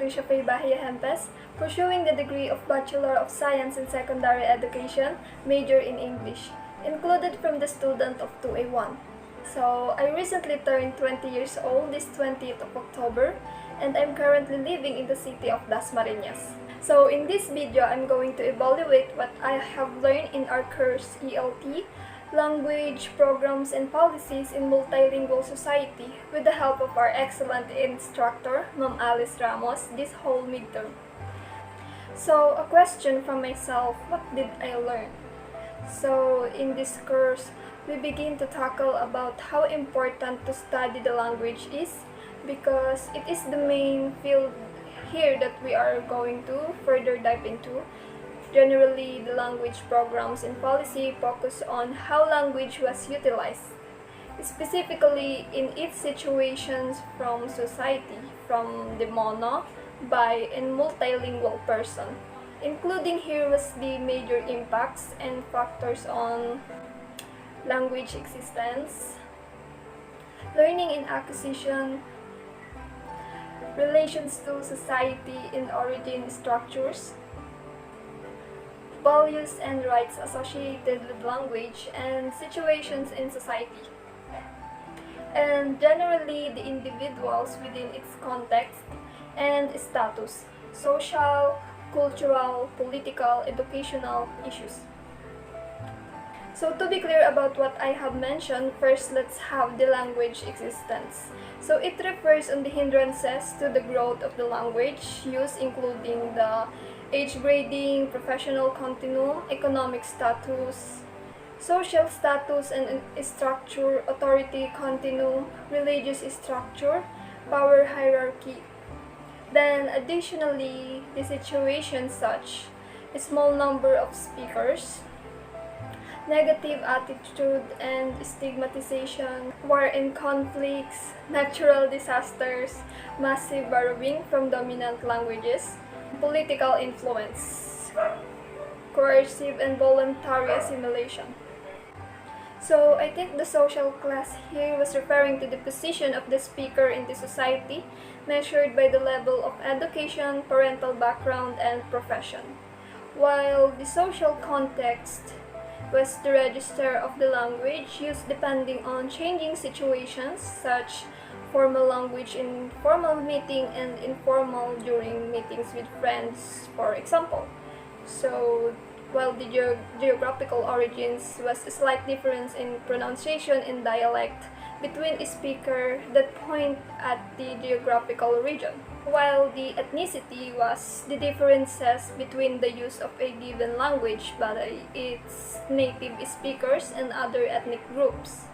Alicia Faye Bahia Hempes, pursuing the degree of Bachelor of Science in Secondary Education, major in English, included from the student of 2A1. So, I recently turned 20 years old this 20th of October, and I'm currently living in the city of Dasmariñas. So, in this video, I'm going to evaluate what I have learned in our course ELT, Language, Programs, and Policies in Multilingual Society with the help of our excellent instructor, Ma'am Alice Ramos, this whole midterm. So, a question from myself, what did I learn? So, in this course, we begin to tackle about how important to study the language is because it is the main field here that we are going to further dive into. Generally, the language programs and policy focus on how language was utilized, specifically in its situations from society, from the mono, bi, and multilingual person, including here was the major impacts and factors on language existence, learning and acquisition, relations to society and origin structures, values and rights associated with language, and situations in society, and generally the individuals within its context and status, social, cultural, political, educational issues. So to be clear about what I have mentioned, first let's have the language existence. So it refers on the hindrances to the growth of the language use, including the age grading, professional continuum, economic status, social status and structure, authority continuum, religious structure, power hierarchy. Then additionally, the situation such a small number of speakers, negative attitude and stigmatization, war and conflicts, natural disasters, massive borrowing from dominant languages, political influence, coercive and voluntary assimilation. So I think the social class here was referring to the position of the speaker in the society, measured by the level of education, parental background, and profession. While the social context was the register of the language used depending on changing situations, such formal language in formal meeting and informal during meetings with friends, for example. So, while the geographical origins was a slight difference in pronunciation and dialect between a speaker that point at the geographical region, while the ethnicity was the differences between the use of a given language by its native speakers and other ethnic groups,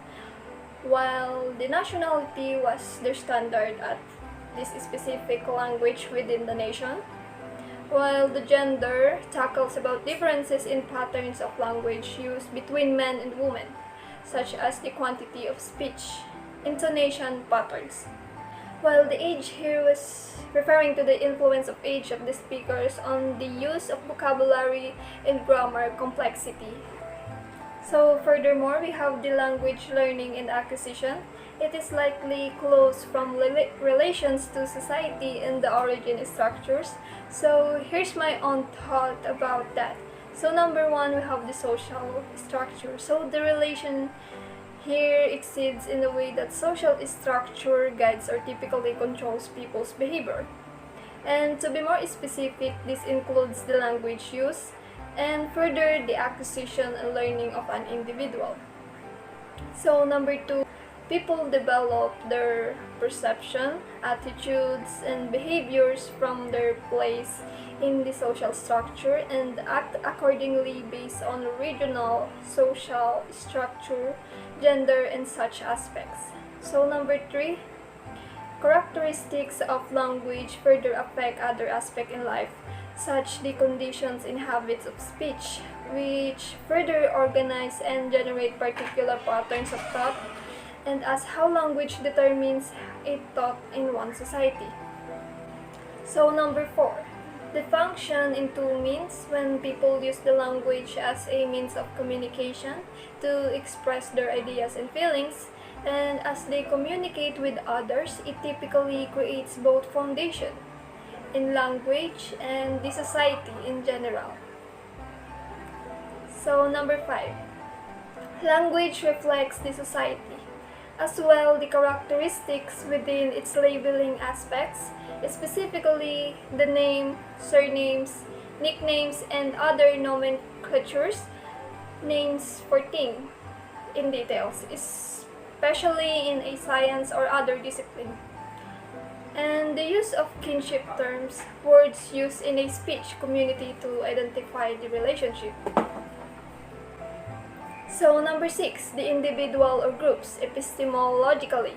while the nationality was their standard at this specific language within the nation, while the gender tackles about differences in patterns of language use between men and women, such as the quantity of speech, intonation patterns. While the age here was referring to the influence of age of the speakers on the use of vocabulary and grammar complexity. So furthermore, we have the language learning and acquisition. It is likely close from relations to society and the origin structures. So here's my own thought about that. So number one, we have the social structure. So the relation here exceeds in the way that social structure guides or typically controls people's behavior. And to be more specific, this includes the language use and further the acquisition and learning of an individual. So number two, people develop their perception, attitudes, and behaviors from their place in the social structure and act accordingly based on regional, social structure, gender, and such aspects. So number three, characteristics of language further affect other aspects in life, such the conditions and habits of speech, which further organize and generate particular patterns of thought, and as how language determines a thought in one society. So number four, the function into means when people use the language as a means of communication to express their ideas and feelings, and as they communicate with others, it typically creates both foundation in language and the society in general. So number 5. Language reflects the society. As well, the characteristics within its labeling aspects, specifically the name, surnames, nicknames, and other nomenclatures, names for things in details, especially in a science or other discipline. And the use of kinship terms, words used in a speech community to identify the relationship. So number 6, the individual or groups epistemologically.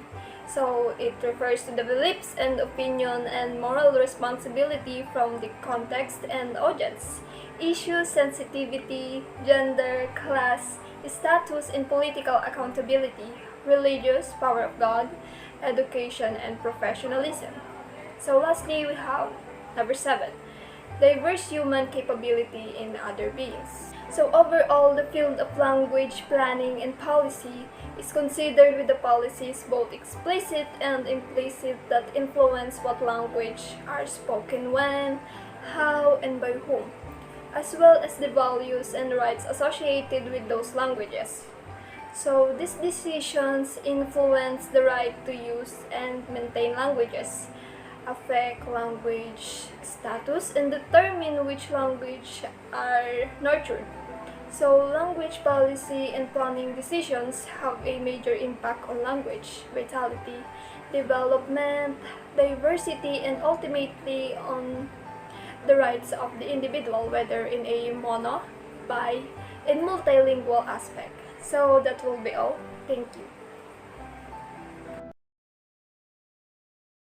So it refers to the beliefs and opinion and moral responsibility from the context and audience, issue sensitivity, gender, class, status and political accountability, religious, power of God, education and professionalism. So lastly, we have number 7, diverse human capability in other beings. So overall, the field of language planning and policy is considered with the policies both explicit and implicit that influence what language are spoken when, how, and by whom, as well as the values and rights associated with those languages. So these decisions influence the right to use and maintain languages, affect language status, and determine which language are nurtured. So language policy and planning decisions have a major impact on language vitality, development, diversity, and ultimately on the rights of the individual, whether in a mono, bi, and multilingual aspect. So that will be all. Thank you.